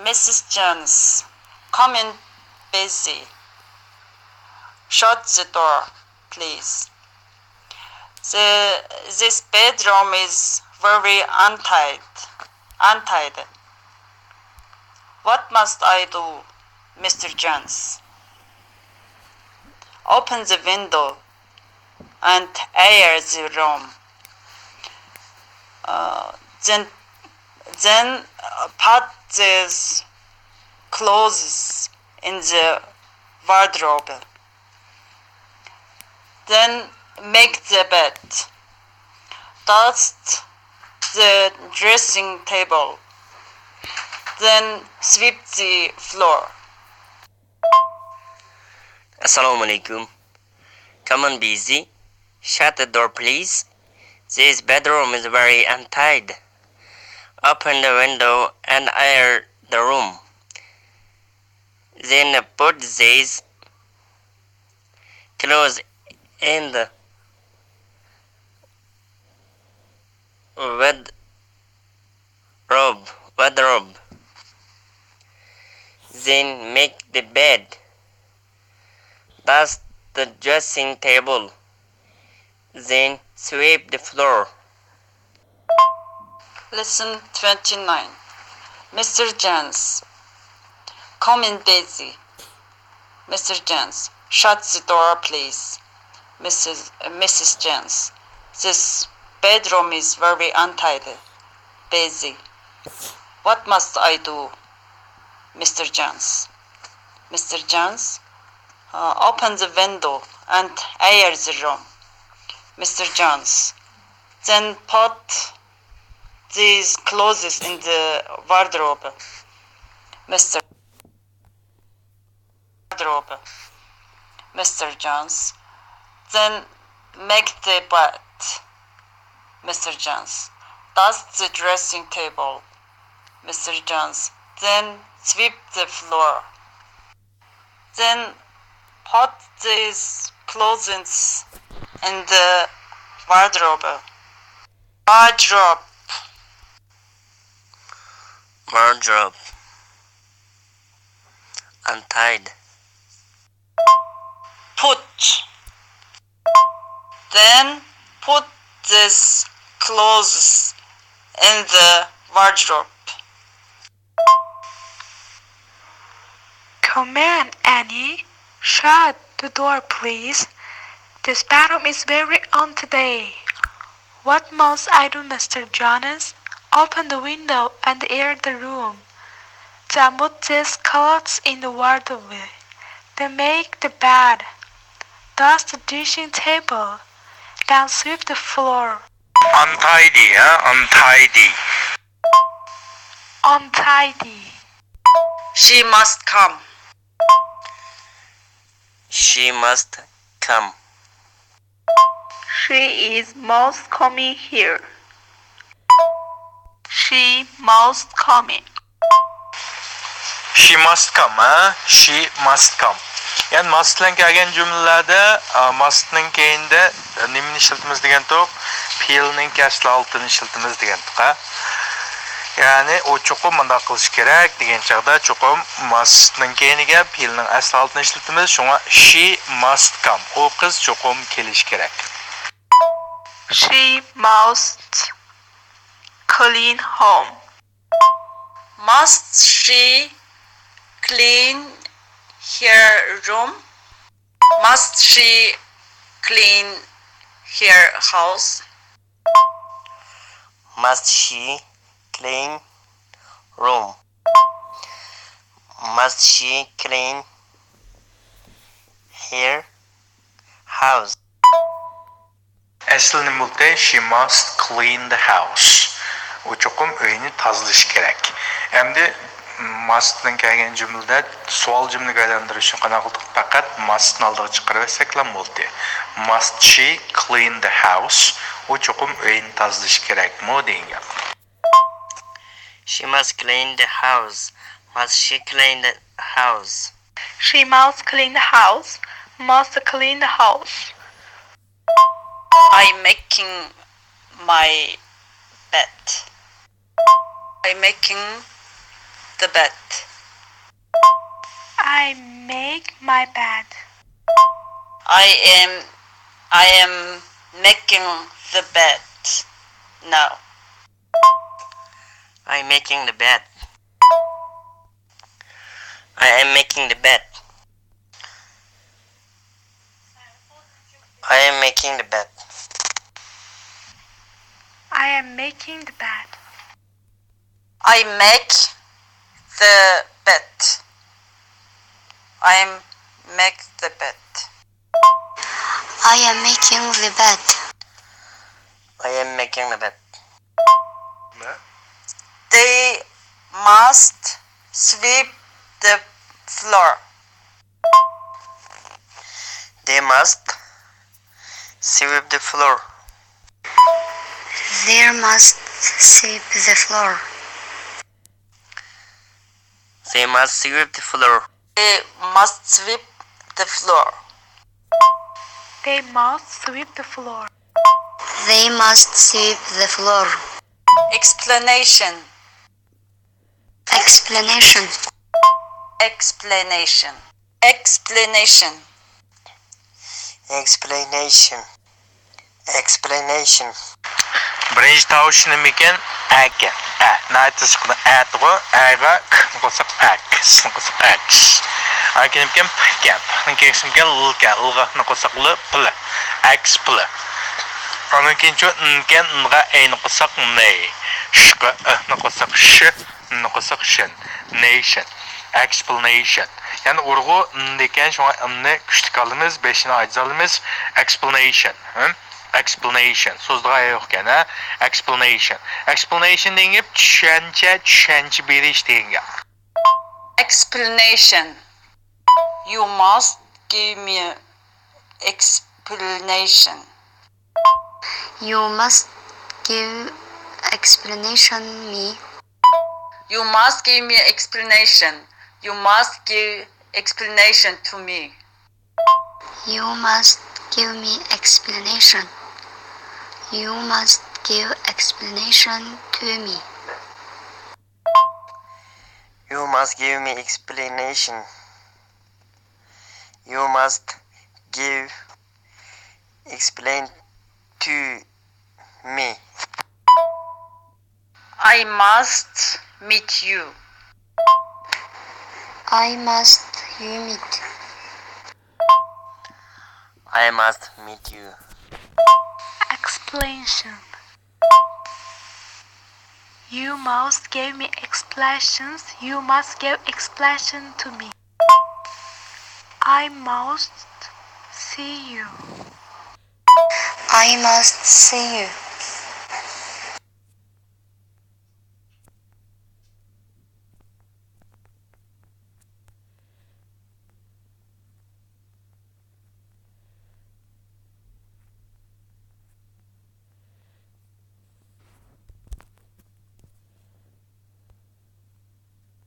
Mrs. Jones, come in busy. Shut the door, please. This bedroom is very untidy. What must I do, Mr. Jones? Open the window and air the room. Then put these clothes in the wardrobe. Then make the bed. Dust the dressing table. Then sweep the floor. Assalamu alaikum. Come on, busy. Shut the door, please. This bedroom is very untidy. Open the window and air the room. Then put these clothes in the wardrobe. Then make the bed. Dust the dressing table. Then sweep the floor. Lesson 29. Mr. Jones, come in busy. Mr. Jones, shut the door, please. Mrs. Jones, this bedroom is very untidy. Busy. What must I do, Mr. Jones? Mr. Jones, open the window and air the room. Mr. Jones, then put these clothes in the wardrobe. Mr. Jones, then make the bed. Mr. Jones, dust the dressing table. Mr. Jones, then sweep the floor. Then put these clothes in the wardrobe. Wardrobe. Untied. Then put these clothes in the wardrobe. Come in, Annie. Shut the door, please. This bedroom is very untidy. What must I do, Mr. Jones? Open the window and air the room. Then put these clothes in the wardrobe. Then make the bed. Dust the dressing table. Then sweep the floor. Untidy, untidy. Untidy. She must come. She must come. She must come here. She must come. She must come, She must come. Yani must bilan kelgan jumlalarda mustning keyinda nimani ishlatamiz degan to'q, fe'lning kasri altini ishlatamiz degan to'q. Yani o cho'qim bunday qilish kerak degan chaqda cho'qim mustning keyiniga fe'lning asli altini ishlatamiz. Shunga she must come. O qiz cho'qim kelish kerak. She must clean home. Must she clean her room? Must she clean her house? Must she clean room? Must she clean her house? Asli nima bo'ldi? She must clean the house. O cho'qim uyni tozalash kerak. Endi mustning kelgan jumlada savol jumlaga aylantirish uchun qanaqa qildik? Faqat mustni oldiga chiqarib olsaklam bo'ldi. Must she clean the house? O cho'qim uyni tozalash kerakmi degan. She must clean the house. Must she clean the house? She must clean the house. Must clean the house. I'm making my bed. I'm making the bed. I make my bed. I am making the bed now. I'm making the bed. I am making the bed. I am making the bed. I am making the bed. I make the bed. I make the bed. I am making the bed. I am making the bed. They must sweep the floor. They must sweep the floor. They must sweep the floor. They must sweep the floor. They must sweep the floor. They must sweep the floor. They must sweep the floor. Explanation. Explanation. Explanation. Explanation. Explanation. Explanation. Birinchi tovushi nima ekan? A ekan. A. Naytı chiqdi. A tug'i. A'ga k qo'shsak ak. Sni qo'shsak aks. Akin ekan p ekan. P'ni keyin ekan l ekan. L'ga qo'shsak l pl. Aks pl. Ana keyinchi n ekan n'ga a ni qo'shsak ne. Sh'ga ni qo'shsak sh. Ni qo'shsak shin. Nation. Explanation. Yani urg'u n ekan shunga n'ni kuchli olamiz, 5 ni ajiz olamiz. Explanation. Explanation. So'zda yo'q ekan, ha? Explanation. Explanation degan tushuncha berish degan gap. Explanation. You must give me explanation. You must give explanation me. You must give me explanation. You must give explanation to me. You must give me explanation. You must give explanation to me. You must give me explanation. You must give explain to me. I must meet you. I must you meet. I must meet you. Explanation. You must give me explanations. You must give explanation to me. I must see you. I must see you.